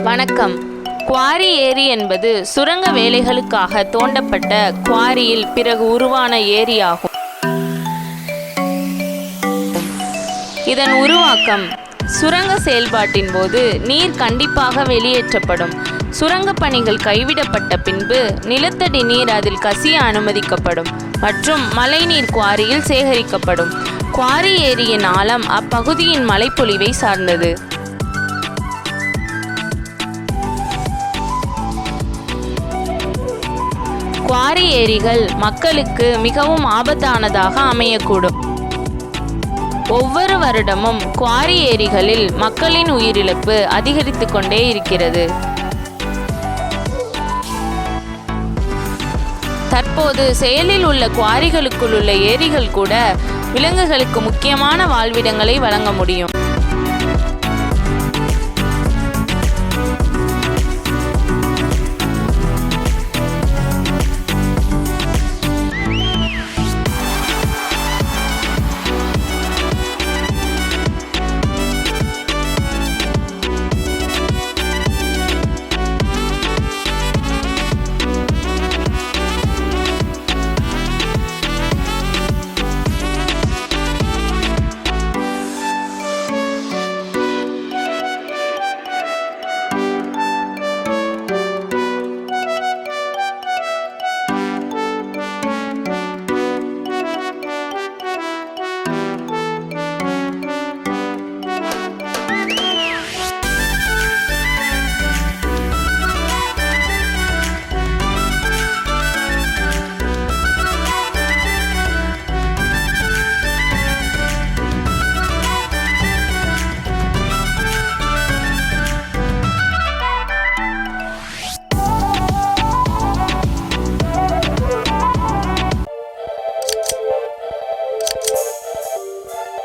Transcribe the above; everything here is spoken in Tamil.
வணக்கம். குவாரி ஏரி என்பது சுரங்க வேலைகளுக்காக தோண்டப்பட்ட குவாரியில் பிறகு உருவான ஏரியாகும். இதன் உருவாக்கம் சுரங்க செயல்பாட்டின் போது நீர் கண்டிப்பாக வெளியேற்றப்படும். சுரங்க பணிகள் கைவிடப்பட்ட பின்பு நிலத்தடி நீர் அதில் கசிய அனுமதிக்கப்படும் மற்றும் மழைநீர் குவாரியில் சேகரிக்கப்படும். குவாரி ஏரியின் ஆழம் அப்பகுதியின் மழைப்பொழிவை சார்ந்தது. குவாரி ஏரிகள் மக்களுக்கு மிகவும் ஆபத்தானதாக அமையக்கூடும். ஒவ்வொரு வருடமும் குவாரி ஏரிகளில் மக்களின் உயிரிழப்பு அதிகரித்து கொண்டே இருக்கிறது. தற்போது செயலில் உள்ள குவாரிகளுக்குள் உள்ள ஏரிகள் கூட விலங்குகளுக்கு முக்கியமான வாழ்விடங்களை வழங்க முடியும்.